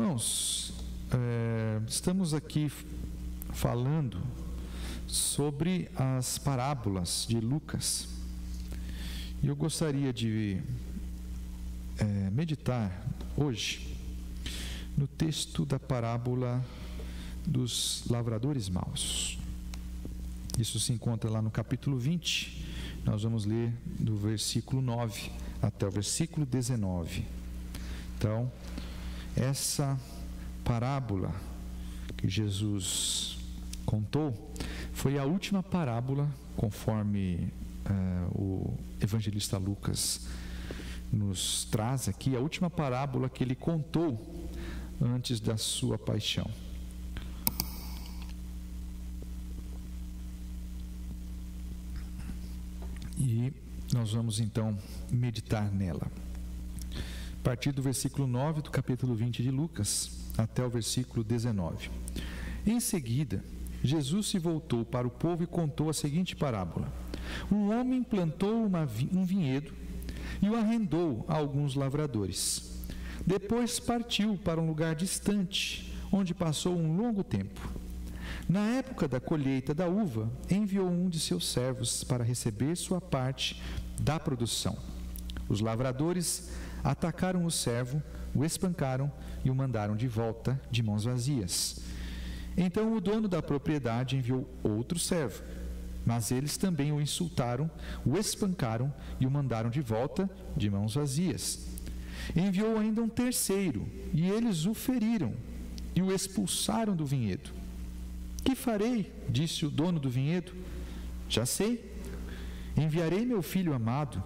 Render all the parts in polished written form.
Irmãos, estamos aqui falando sobre as parábolas de Lucas, e eu gostaria de meditar hoje no texto da parábola dos lavradores maus. Isso se encontra lá no capítulo 20, nós vamos ler do versículo 9 até o versículo 19. Então, essa parábola que Jesus contou foi a última parábola, conforme o evangelista Lucas nos traz aqui, a última parábola que ele contou antes da sua paixão. E nós vamos então meditar nela. A partir do versículo 9 do capítulo 20 de Lucas até o versículo 19. Em seguida, Jesus se voltou para o povo e contou a seguinte parábola: um homem plantou um vinhedo e o arrendou a alguns lavradores. Depois partiu para um lugar distante, onde passou um longo tempo. Na época da colheita da uva, enviou um de seus servos para receber sua parte da produção. Os lavradores atacaram o servo, o espancaram e o mandaram de volta de mãos vazias. Então o dono da propriedade enviou outro servo, mas eles também o insultaram, o espancaram e o mandaram de volta de mãos vazias. Enviou ainda um terceiro, e eles o feriram e o expulsaram do vinhedo. Que farei? Disse o dono do vinhedo. Já sei, enviarei meu filho amado,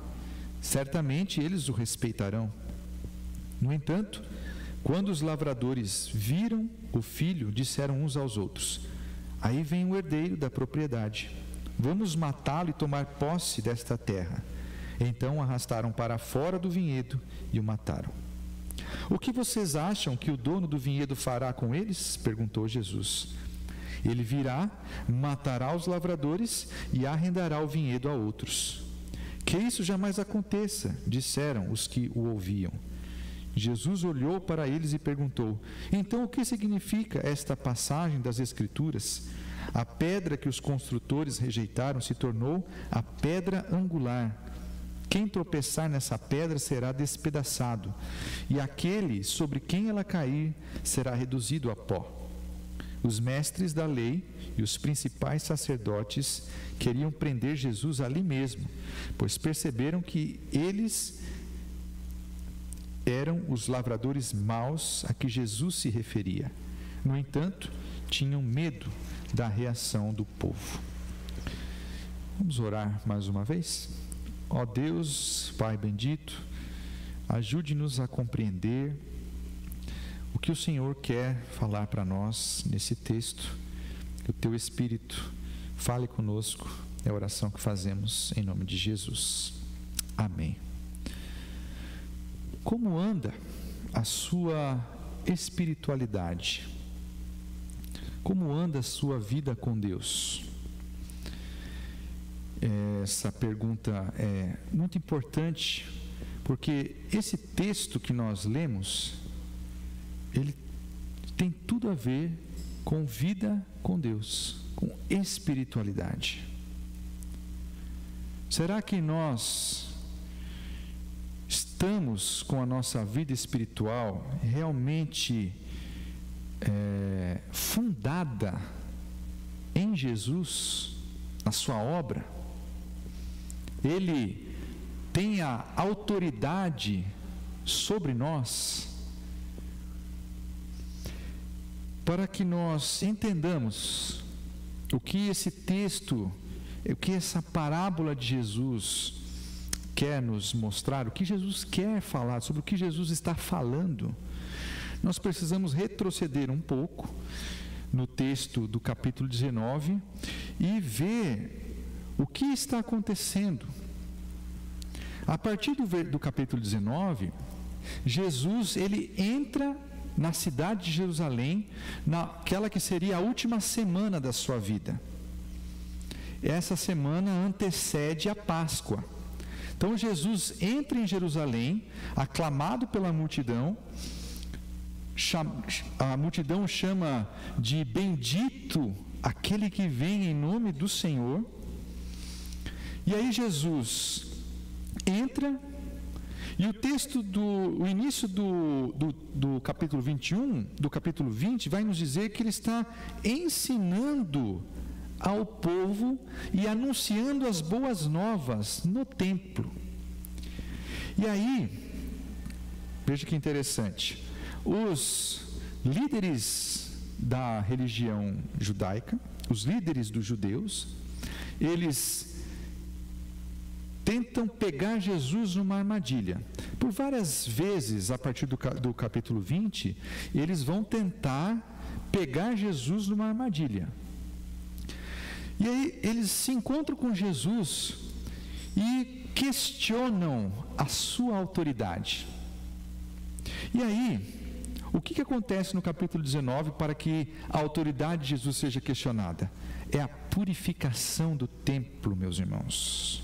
certamente eles o respeitarão. No entanto, quando os lavradores viram o filho, disseram uns aos outros: aí vem o herdeiro da propriedade, vamos matá-lo e tomar posse desta terra. Então o arrastaram para fora do vinhedo e o mataram. O que vocês acham que o dono do vinhedo fará com eles? Perguntou Jesus. Ele virá, matará os lavradores e arrendará o vinhedo a outros. Que isso jamais aconteça, disseram os que o ouviam. Jesus olhou para eles e perguntou: então o que significa esta passagem das Escrituras? A pedra que os construtores rejeitaram se tornou a pedra angular. Quem tropeçar nessa pedra será despedaçado, e aquele sobre quem ela cair será reduzido a pó. Os mestres da lei e os principais sacerdotes queriam prender Jesus ali mesmo, pois perceberam que eles eram os lavradores maus a que Jesus se referia. No entanto, tinham medo da reação do povo. Vamos orar mais uma vez? Ó Deus, Pai bendito, ajude-nos a compreender o que o Senhor quer falar para nós nesse texto. Que o Teu Espírito fale conosco. É a oração que fazemos em nome de Jesus. Amém. Como anda a sua espiritualidade? Como anda a sua vida com Deus? Essa pergunta é muito importante, porque esse texto que nós lemos, ele tem tudo a ver com vida com Deus, com espiritualidade. Será que nós estamos com a nossa vida espiritual realmente fundada em Jesus, na sua obra? Ele tem a autoridade sobre nós? Para que nós entendamos o que esse texto, o que essa parábola de Jesus quer nos mostrar, o que Jesus quer falar, sobre o que Jesus está falando, nós precisamos retroceder um pouco no texto do capítulo 19 e ver o que está acontecendo. A partir do capítulo 19, Jesus ele entra na cidade de Jerusalém, naquela que seria a última semana da sua vida. Essa semana antecede a Páscoa. Então Jesus entra em Jerusalém, aclamado pela multidão, a multidão chama de bendito aquele que vem em nome do Senhor. E aí Jesus entra, e o texto o início do capítulo 21, do capítulo 20, vai nos dizer que ele está ensinando ao povo e anunciando as boas novas no templo. E aí, veja que interessante, os líderes da religião judaica, os líderes dos judeus, eles tentam pegar Jesus numa armadilha. Por várias vezes, a partir do capítulo 20, eles vão tentar pegar Jesus numa armadilha. E aí eles se encontram com Jesus e questionam a sua autoridade. E aí, o que acontece no capítulo 19 para que a autoridade de Jesus seja questionada? É a purificação do templo, meus irmãos.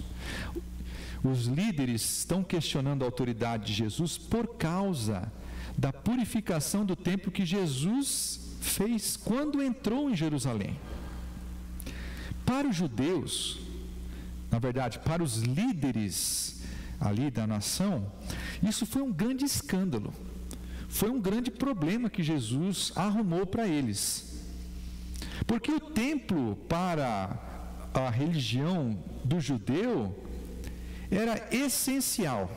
Os líderes estão questionando a autoridade de Jesus por causa da purificação do templo que Jesus fez quando entrou em Jerusalém. Para os judeus, na verdade, para os líderes ali da nação, isso foi um grande escândalo. Foi um grande problema que Jesus arrumou para eles. Porque o templo, para a religião do judeu, era essencial,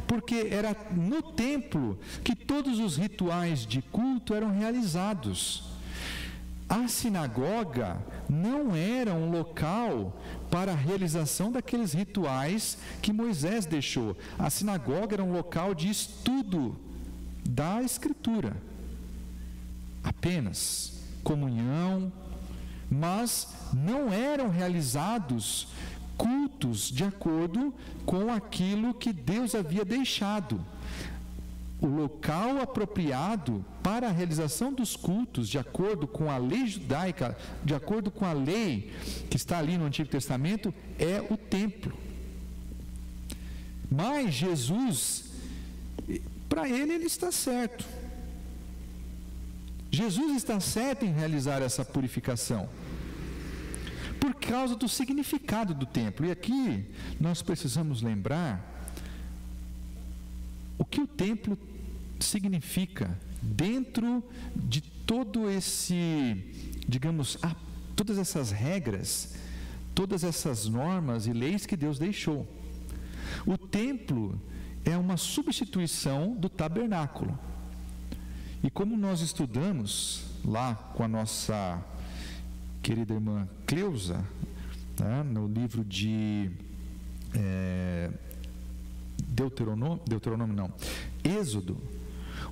porque era no templo que todos os rituais de culto eram realizados. A sinagoga não era um local para a realização daqueles rituais que Moisés deixou. A sinagoga era um local de estudo da Escritura, apenas comunhão, mas não eram realizados cultos de acordo com aquilo que Deus havia deixado. O local apropriado para a realização dos cultos, de acordo com a lei judaica, de acordo com a lei que está ali no Antigo Testamento, é o templo. Mas Jesus, para ele está certo. Jesus está certo em realizar essa purificação, por causa do significado do templo. E aqui nós precisamos lembrar o que o templo significa dentro de todo esse, digamos, todas essas regras, todas essas normas e leis que Deus deixou. O templo é uma substituição do tabernáculo. E como nós estudamos lá com a nossa querida irmã Cleusa, tá, no livro de Êxodo,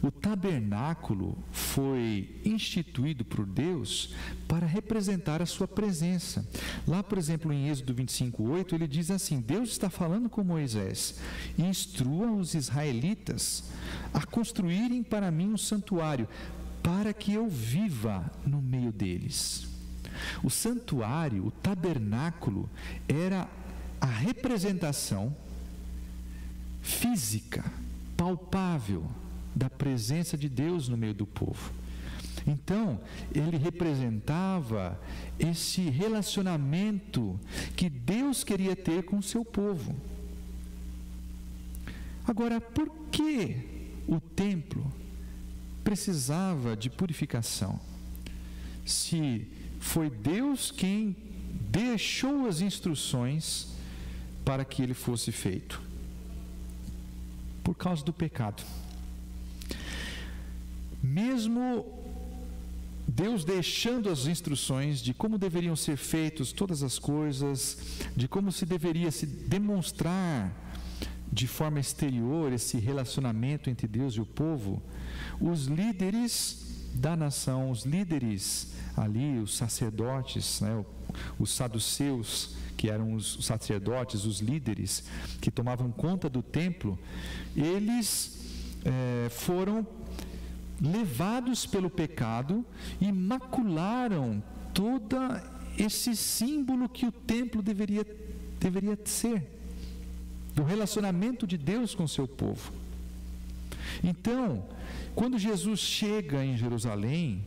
o tabernáculo foi instituído por Deus para representar a sua presença. Lá, por exemplo, em Êxodo 25:8, ele diz assim: Deus está falando com Moisés: instrua os israelitas a construírem para mim um santuário, para que eu viva no meio deles. O santuário, o tabernáculo, era a representação física, palpável, da presença de Deus no meio do povo. Então, ele representava esse relacionamento que Deus queria ter com o seu povo. Agora, por que o templo precisava de purificação? Se foi Deus quem deixou as instruções para que ele fosse feito. Por causa do pecado. Mesmo Deus deixando as instruções de como deveriam ser feitas todas as coisas, de como se deveria se demonstrar de forma exterior esse relacionamento entre Deus e o povo, os líderes da nação, os líderes ali, os sacerdotes, né, os saduceus, que eram os sacerdotes, os líderes que tomavam conta do templo, eles foram levados pelo pecado e macularam todo esse símbolo que o templo deveria ser, do relacionamento de Deus com o seu povo. Então, quando Jesus chega em Jerusalém,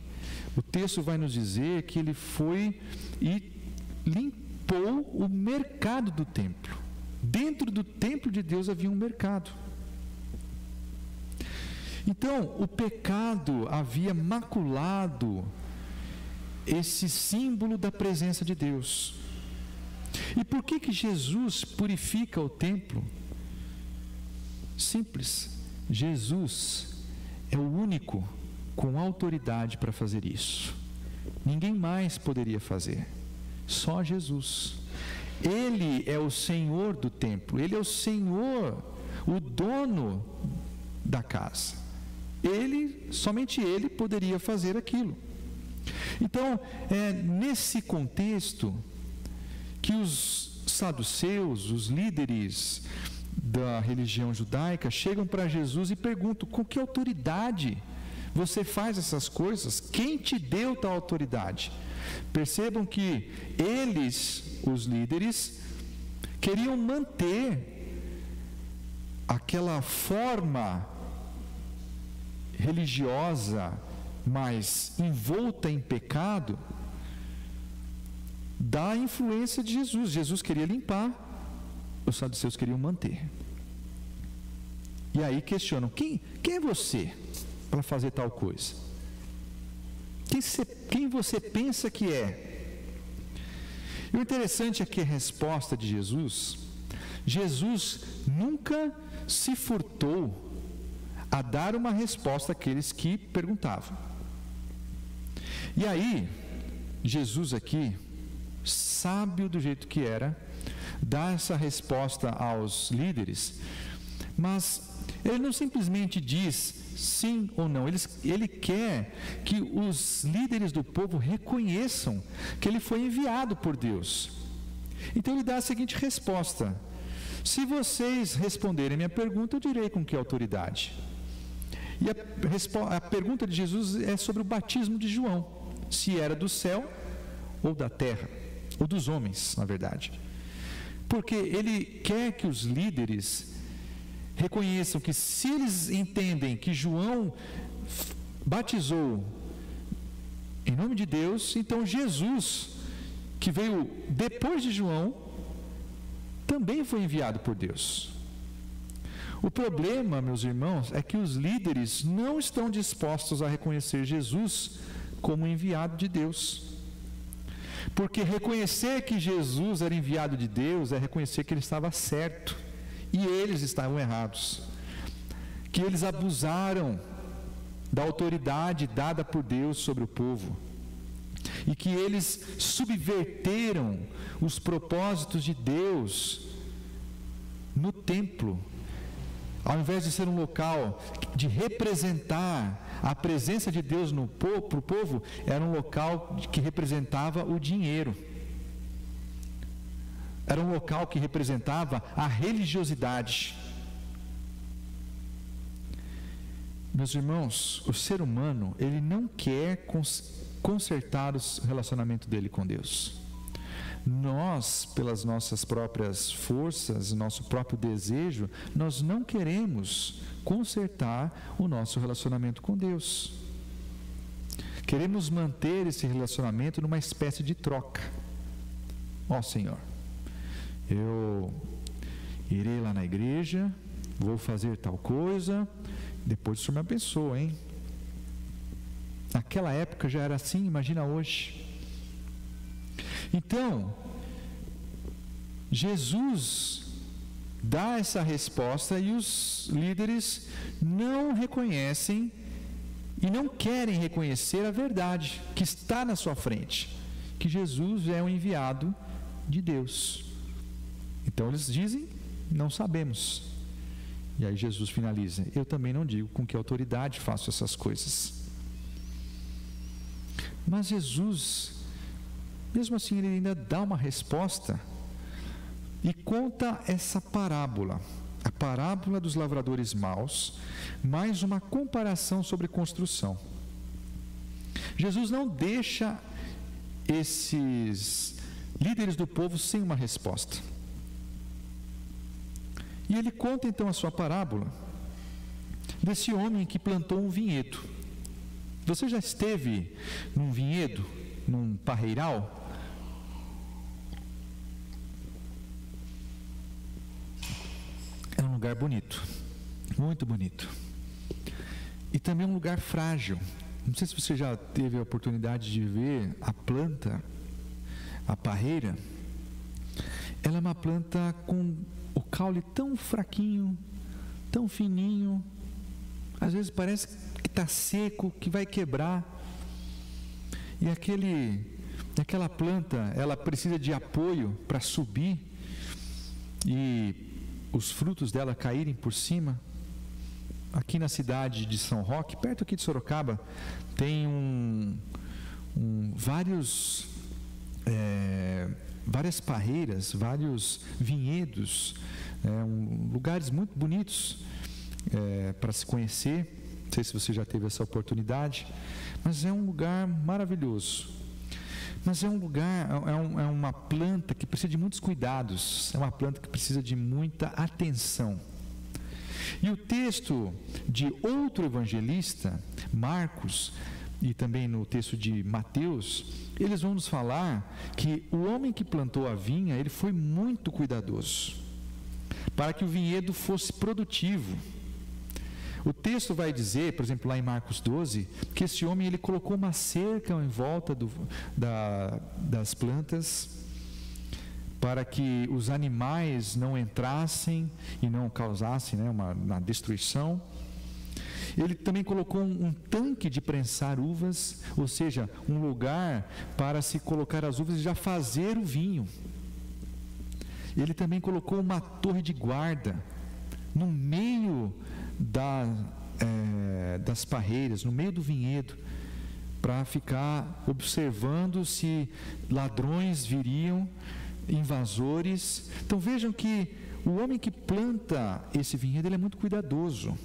o texto vai nos dizer que ele foi e limpou o mercado do templo. Dentro do templo de Deus havia um mercado. Então, o pecado havia maculado esse símbolo da presença de Deus. E por que Jesus purifica o templo? Simples. Jesus é o único com autoridade para fazer isso. Ninguém mais poderia fazer. Só Jesus. Ele é o Senhor do templo. Ele é o Senhor, o dono da casa. Somente Ele poderia fazer aquilo. Então, é nesse contexto que os saduceus, os líderes da religião judaica, chegam para Jesus e perguntam: com que autoridade você faz essas coisas? Quem te deu tal autoridade? Percebam que eles, os líderes, queriam manter aquela forma religiosa, mas envolta em pecado, da influência de Jesus. Jesus queria limpar, os saduceus queriam manter. E aí questionam: quem é você para fazer tal coisa? Quem você pensa que é? E o interessante é que a resposta de Jesus nunca se furtou a dar uma resposta àqueles que perguntavam. E aí, Jesus aqui, sábio do jeito que era, dá essa resposta aos líderes, mas ele não simplesmente diz sim ou não, ele quer que os líderes do povo reconheçam que ele foi enviado por Deus. Então ele dá a seguinte resposta: se vocês responderem minha pergunta, eu direi com que autoridade. E a pergunta de Jesus é sobre o batismo de João, se era do céu ou da terra, ou dos homens, na verdade. Porque ele quer que os líderes reconheçam que, se eles entendem que João batizou em nome de Deus, então Jesus, que veio depois de João, também foi enviado por Deus. O problema, meus irmãos, é que os líderes não estão dispostos a reconhecer Jesus como enviado de Deus. Porque reconhecer que Jesus era enviado de Deus é reconhecer que ele estava certo e eles estavam errados, que eles abusaram da autoridade dada por Deus sobre o povo, e que eles subverteram os propósitos de Deus no templo. Ao invés de ser um local de representar a presença de Deus para o povo, era um local que representava o dinheiro. Era um local que representava a religiosidade. Meus irmãos, o ser humano, ele não quer consertar o relacionamento dele com Deus. Nós, pelas nossas próprias forças, nosso próprio desejo, nós não queremos consertar o nosso relacionamento com Deus. Queremos manter esse relacionamento numa espécie de troca. Ó Senhor, eu irei lá na igreja, vou fazer tal coisa, depois o Senhor me abençoa, hein? Naquela época já era assim, imagina hoje. Então, Jesus dá essa resposta e os líderes não reconhecem e não querem reconhecer a verdade que está na sua frente, que Jesus é o enviado de Deus. Então eles dizem: não sabemos. E aí Jesus finaliza: eu também não digo com que autoridade faço essas coisas. Mas Jesus, mesmo assim, ele ainda dá uma resposta e conta essa parábola, a parábola dos lavradores maus, mais uma comparação sobre construção. Jesus não deixa esses líderes do povo sem uma resposta. E ele conta então a sua parábola, desse homem que plantou um vinhedo. Você já esteve num vinhedo, num parreiral? É um lugar bonito, muito bonito. E também um lugar frágil. Não sei se você já teve a oportunidade de ver a planta, a parreira. Ela é uma planta com o caule tão fraquinho, tão fininho. Às vezes parece que está seco, que vai quebrar. E aquela planta, ela precisa de apoio para subir e os frutos dela caírem por cima. Aqui na cidade de São Roque, perto aqui de Sorocaba, tem várias parreiras, vários vinhedos, lugares muito bonitos para se conhecer. Não sei se você já teve essa oportunidade, mas é um lugar maravilhoso. Mas é um lugar, é uma planta que precisa de muitos cuidados, é uma planta que precisa de muita atenção. E o texto de outro evangelista, Marcos, e também no texto de Mateus, eles vão nos falar que o homem que plantou a vinha, ele foi muito cuidadoso, para que o vinhedo fosse produtivo. O texto vai dizer, por exemplo, lá em Marcos 12, que esse homem ele colocou uma cerca em volta das plantas, para que os animais não entrassem e não causassem uma destruição. Ele também colocou um tanque de prensar uvas, ou seja, um lugar para se colocar as uvas e já fazer o vinho. Ele também colocou uma torre de guarda no meio das parreiras, no meio do vinhedo, para ficar observando se ladrões viriam, invasores. Então vejam que o homem que planta esse vinhedo, ele é muito cuidadoso.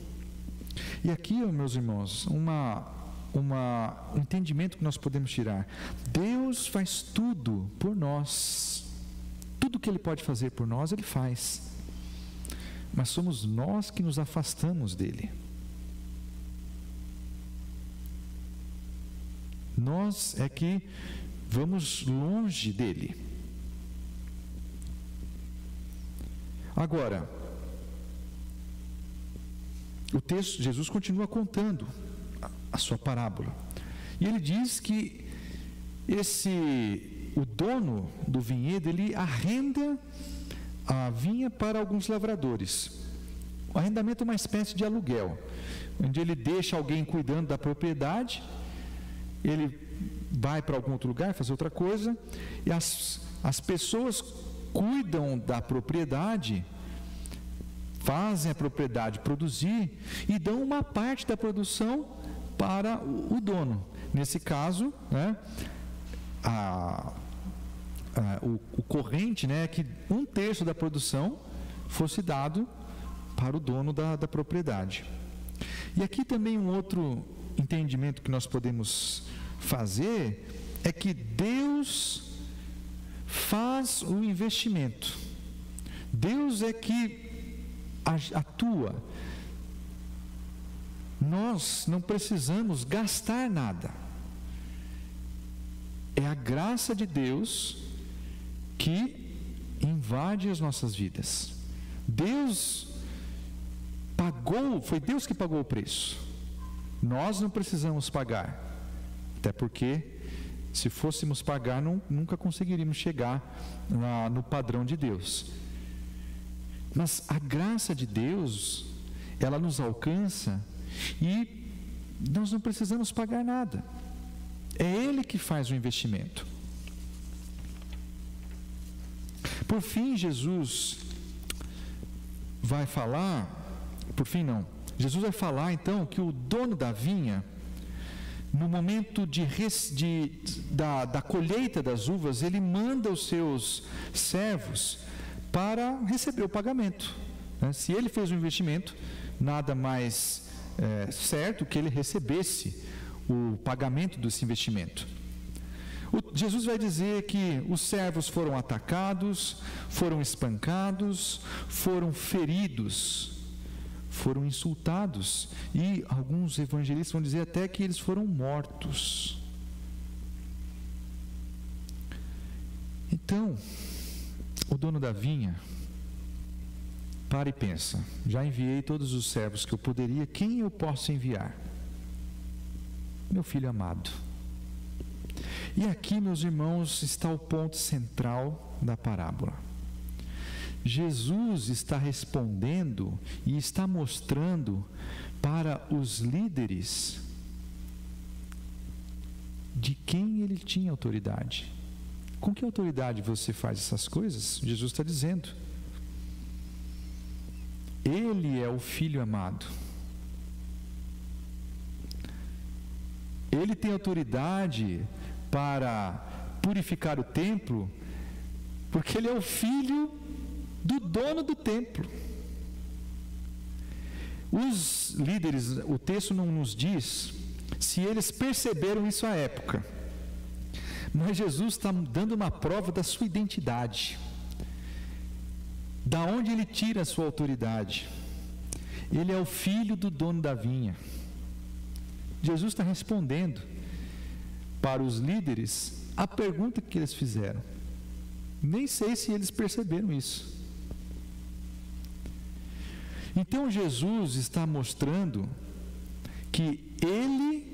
E aqui, meus irmãos, um entendimento que nós podemos tirar: Deus faz tudo por nós. Tudo que Ele pode fazer por nós, Ele faz. Mas somos nós que nos afastamos dEle. Nós é que vamos longe dEle. Agora, o texto, Jesus continua contando a sua parábola. E ele diz que o dono do vinhedo, ele arrenda a vinha para alguns lavradores. O arrendamento é uma espécie de aluguel, onde ele deixa alguém cuidando da propriedade, ele vai para algum outro lugar fazer outra coisa, e as pessoas cuidam da propriedade, fazem a propriedade produzir e dão uma parte da produção para o dono. Nesse caso, o corrente é que 1/3 da produção fosse dado para o dono da propriedade. E aqui também um outro entendimento que nós podemos fazer é que Deus faz o investimento. Deus é que atua. Nós não precisamos gastar nada. É a graça de Deus que invade as nossas vidas. Deus pagou, foi Deus que pagou o preço. Nós não precisamos pagar. Até porque, se fôssemos pagar, nunca conseguiríamos chegar no padrão de Deus. Mas a graça de Deus, ela nos alcança e nós não precisamos pagar nada. É Ele que faz o investimento. Por fim, Jesus vai falar, Jesus vai falar então que o dono da vinha, no momento da colheita das uvas, ele manda os seus servos para receber o pagamento. Se ele fez o investimento, nada mais certo que ele recebesse o pagamento desse investimento. Jesus vai dizer que os servos foram atacados, foram espancados, foram feridos, foram insultados, e alguns evangelistas vão dizer até que eles foram mortos. Então, o dono da vinha para e pensa: já enviei todos os servos que eu poderia, quem eu posso enviar? Meu filho amado. E aqui, meus irmãos, está o ponto central da parábola. Jesus está respondendo e está mostrando para os líderes de quem ele tinha autoridade. Com que autoridade você faz essas coisas? Jesus está dizendo: ele é o Filho amado. Ele tem autoridade para purificar o templo, porque ele é o filho do dono do templo. Os líderes, o texto não nos diz se eles perceberam isso à época, mas Jesus está dando uma prova da sua identidade, da onde ele tira a sua autoridade. Ele é o filho do dono da vinha. Jesus está respondendo para os líderes a pergunta que eles fizeram. Nem sei se eles perceberam isso. Então Jesus está mostrando que ele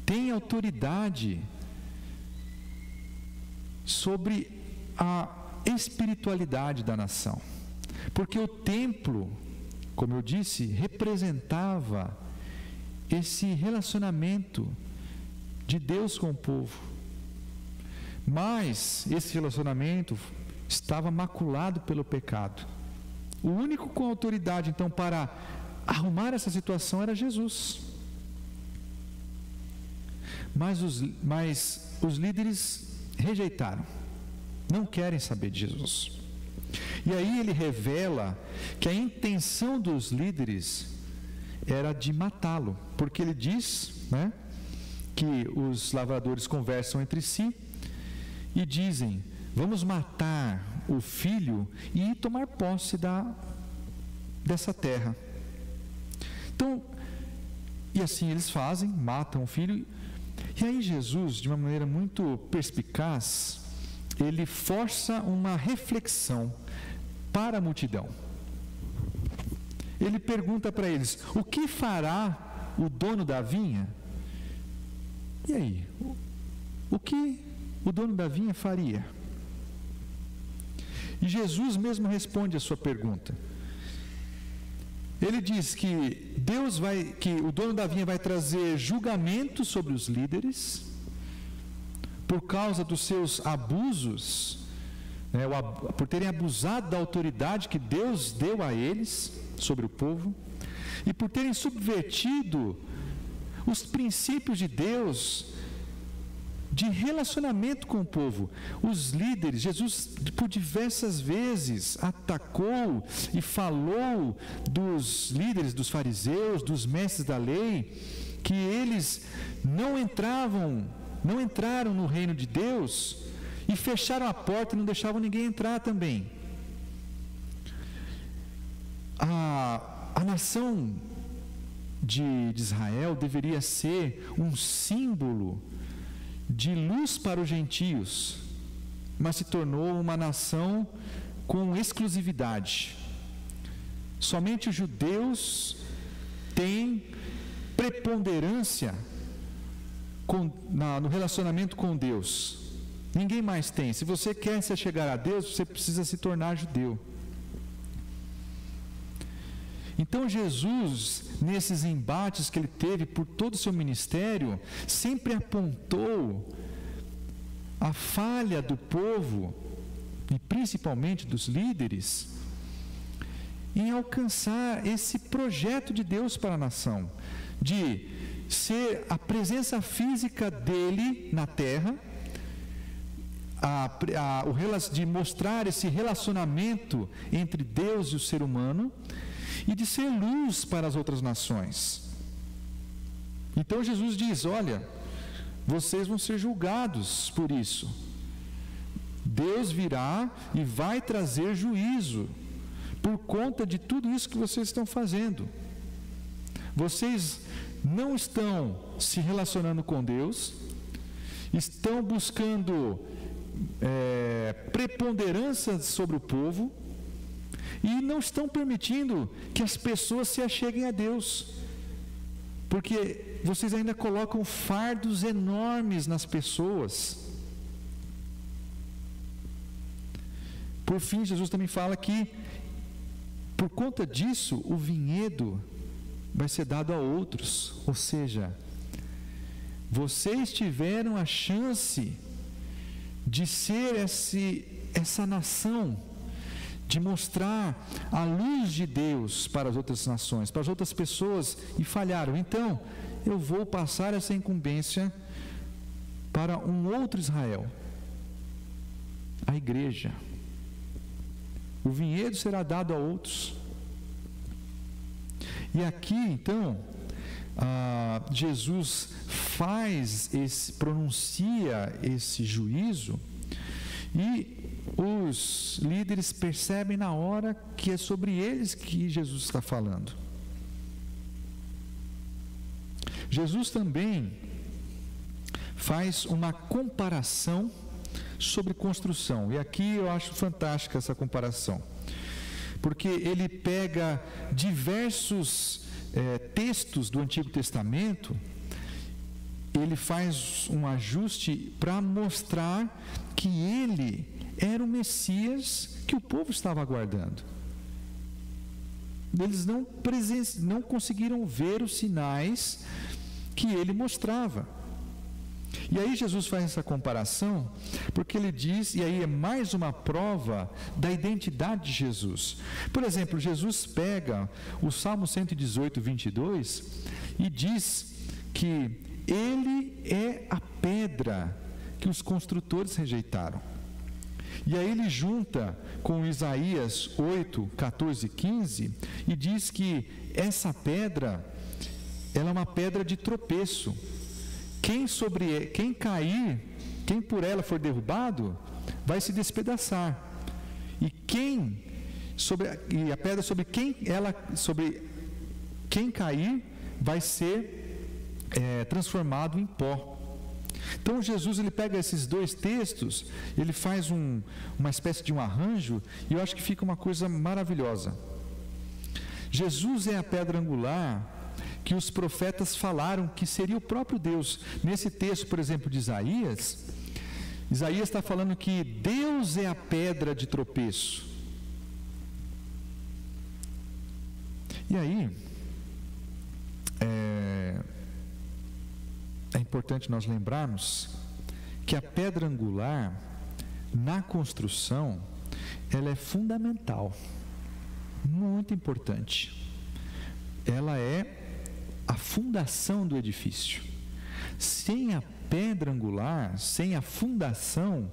tem autoridade sobre a espiritualidade da nação, porque o templo, como eu disse, representava esse relacionamento de Deus com o povo, mas esse relacionamento estava maculado pelo pecado. O único com autoridade, então, para arrumar essa situação era Jesus. Mas os líderes rejeitaram, não querem saber de Jesus. E aí ele revela que a intenção dos líderes era de matá-lo, porque ele diz, que os lavradores conversam entre si e dizem: vamos matar o filho e tomar posse dessa terra. Então, e assim eles fazem, matam o filho. E aí Jesus, de uma maneira muito perspicaz, ele força uma reflexão para a multidão. Ele pergunta para eles: o que fará o dono da vinha? E aí, o que o dono da vinha faria? E Jesus mesmo responde a sua pergunta. Ele diz que que o dono da vinha vai trazer julgamento sobre os líderes por causa dos seus abusos, por terem abusado da autoridade que Deus deu a eles sobre o povo, e por terem subvertido os princípios de Deus de relacionamento com o povo. Os líderes, Jesus por diversas vezes atacou e falou dos líderes, dos fariseus, dos mestres da lei, que eles não entraram no reino de Deus e fecharam a porta e não deixavam ninguém entrar também. A nação de Israel deveria ser um símbolo de luz para os gentios, mas se tornou uma nação com exclusividade. Somente os judeus têm preponderância no relacionamento com Deus. Ninguém mais tem. Se você quer se chegar a Deus, você precisa se tornar judeu. Então Jesus, nesses embates que ele teve por todo o seu ministério, sempre apontou a falha do povo, e principalmente dos líderes, em alcançar esse projeto de Deus para a nação, de ser a presença física dele na terra, de mostrar esse relacionamento entre Deus e o ser humano, e de ser luz para as outras nações. Então Jesus diz: olha, vocês vão ser julgados por isso. Deus virá e vai trazer juízo, por conta de tudo isso que vocês estão fazendo. Vocês não estão se relacionando com Deus, estão buscando preponderância sobre o povo e não estão permitindo que as pessoas se acheguem a Deus, porque vocês ainda colocam fardos enormes nas pessoas. Por fim, Jesus também fala que, por conta disso, o vinhedo vai ser dado a outros. Ou seja, vocês tiveram a chance de ser essa nação, de mostrar a luz de Deus para as outras nações, para as outras pessoas, e falharam. Então, eu vou passar essa incumbência para um outro Israel, a igreja. O vinhedo será dado a outros. E aqui, então, Jesus pronuncia esse juízo, e os líderes percebem na hora que é sobre eles que Jesus está falando. Jesus também faz uma comparação sobre construção, e aqui eu acho fantástica essa comparação, porque ele pega diversos textos do Antigo Testamento, ele faz um ajuste para mostrar que ele era o Messias que o povo estava aguardando. Eles não conseguiram ver os sinais que ele mostrava. E aí Jesus faz essa comparação, porque ele diz, e aí é mais uma prova da identidade de Jesus. Por exemplo, Jesus pega o Salmo 118, 22, e diz que ele é a pedra que os construtores rejeitaram. E aí ele junta com Isaías 8, 14 e 15, e diz que essa pedra, ela é uma pedra de tropeço. Quem cair, quem por ela for derrubado, vai se despedaçar. E a pedra sobre quem cair vai ser transformado em pó. Então Jesus, ele pega esses dois textos, ele faz uma espécie de um arranjo, e eu acho que fica uma coisa maravilhosa. Jesus é a pedra angular que os profetas falaram que seria o próprio Deus. Nesse texto, por exemplo, de Isaías está falando que Deus é a pedra de tropeço. E aí, é importante nós lembrarmos que a pedra angular, na construção, ela é fundamental, muito importante. Ela é a fundação do edifício. Sem a pedra angular, sem a fundação,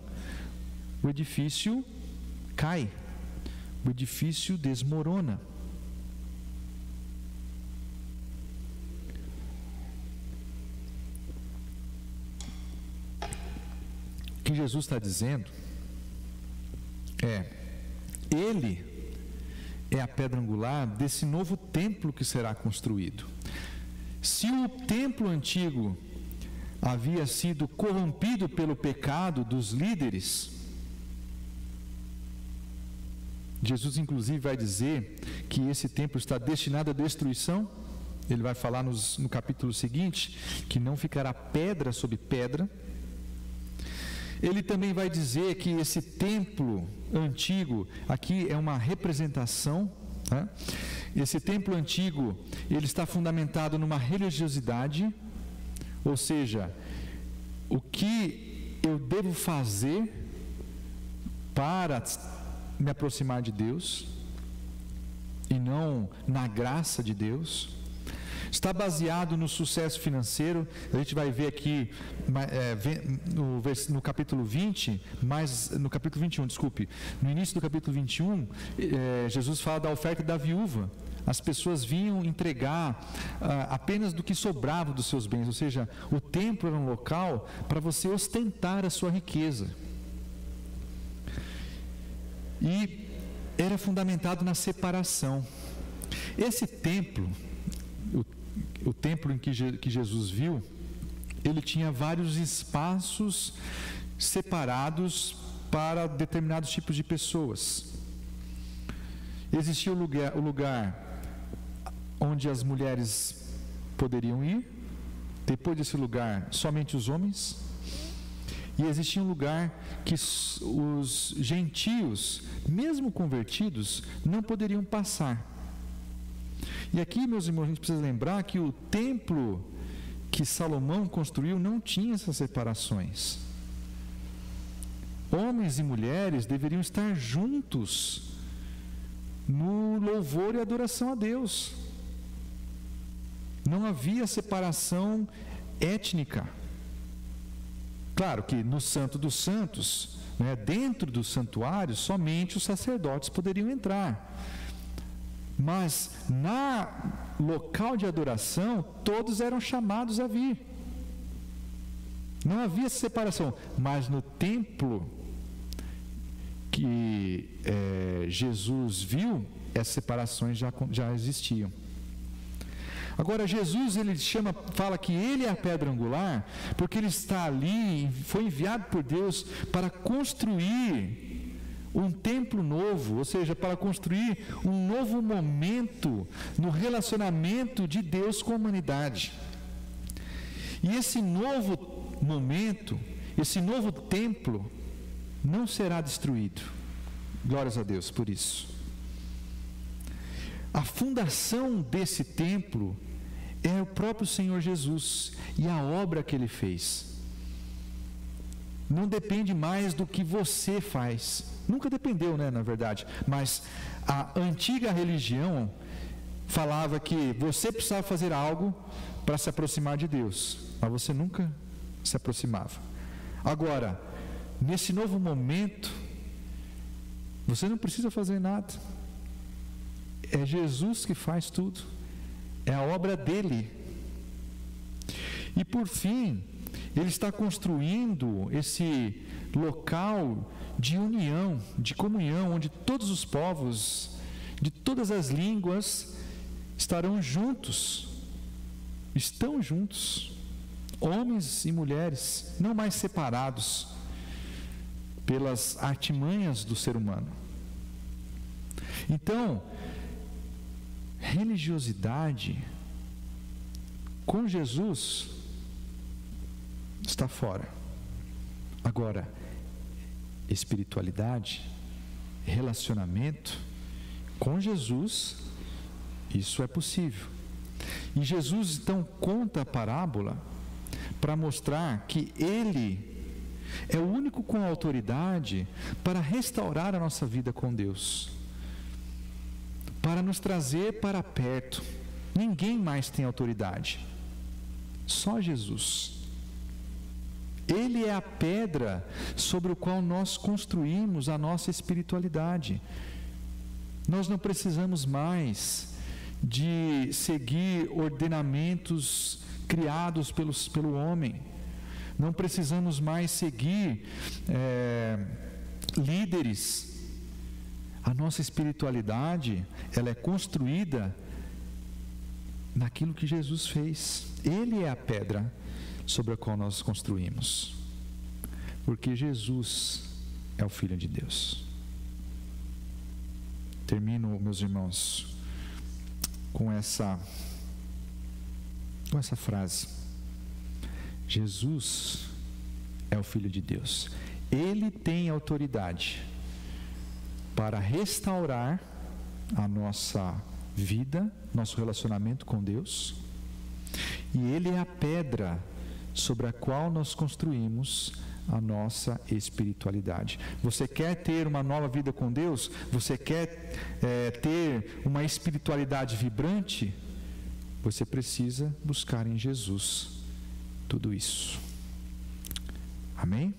o edifício cai, o edifício desmorona. O que Jesus está dizendo ele é a pedra angular desse novo templo que será construído. Se o templo antigo havia sido corrompido pelo pecado dos líderes, Jesus inclusive vai dizer que esse templo está destinado à destruição. Ele vai falar no capítulo seguinte que não ficará pedra sobre pedra. Ele também vai dizer que esse templo antigo, aqui é uma representação, né? Esse templo antigo, ele está fundamentado numa religiosidade, ou seja, o que eu devo fazer para me aproximar de Deus, e não na graça de Deus. Está baseado no sucesso financeiro. A gente vai ver aqui no capítulo 20, no capítulo 21, desculpe, no início do capítulo 21, Jesus fala da oferta da viúva. As pessoas vinham entregar apenas do que sobrava dos seus bens, ou seja, o templo era um local para você ostentar a sua riqueza. E era fundamentado na separação. Esse templo, o templo em que Jesus viu, ele tinha vários espaços separados para determinados tipos de pessoas. Existia o lugar onde as mulheres poderiam ir, depois desse lugar somente os homens, e existia um lugar que os gentios, mesmo convertidos, não poderiam passar. E aqui, meus irmãos, a gente precisa lembrar que o templo que Salomão construiu não tinha essas separações. Homens e mulheres deveriam estar juntos no louvor e adoração a Deus. Não havia separação étnica. Claro que no Santo dos Santos, dentro do santuário, somente os sacerdotes poderiam entrar. Mas na local de adoração, todos eram chamados a vir. Não havia separação. Mas no templo que Jesus viu, essas separações já existiam. Agora, Jesus, fala que ele é a pedra angular, porque ele está ali, foi enviado por Deus para construir um templo novo, ou seja, para construir um novo momento no relacionamento de Deus com a humanidade. E esse novo momento, esse novo templo, não será destruído. Glórias a Deus por isso. A fundação desse templo é o próprio Senhor Jesus e a obra que Ele fez. Não depende mais do que você faz. Nunca dependeu, na verdade. Mas a antiga religião falava que você precisava fazer algo para se aproximar de Deus, mas você nunca se aproximava. Agora, nesse novo momento, você não precisa fazer nada. É Jesus que faz tudo. É a obra dele. E por fim, ele está construindo esse local de união, de comunhão, onde todos os povos, de todas as línguas, estarão juntos. Estão juntos. Homens e mulheres, não mais separados pelas artimanhas do ser humano. Então, religiosidade com Jesus está fora. Agora, espiritualidade, relacionamento com Jesus, isso é possível. E Jesus então conta a parábola para mostrar que Ele é o único com autoridade para restaurar a nossa vida com Deus, para nos trazer para perto. Ninguém mais tem autoridade, só Jesus. Ele é a pedra sobre a qual nós construímos a nossa espiritualidade. Nós não precisamos mais de seguir ordenamentos criados pelo homem. Não precisamos mais seguir líderes. A nossa espiritualidade, ela é construída naquilo que Jesus fez. Ele é a pedra sobre a qual nós construímos, porque Jesus é o Filho de Deus. Termino, meus irmãos, com essa frase: Jesus é o Filho de Deus. Ele tem autoridade para restaurar a nossa vida, nosso relacionamento com Deus, e Ele é a pedra sobre a qual nós construímos a nossa espiritualidade. Você quer ter uma nova vida com Deus? Você quer ter uma espiritualidade vibrante? Você precisa buscar em Jesus tudo isso. Amém?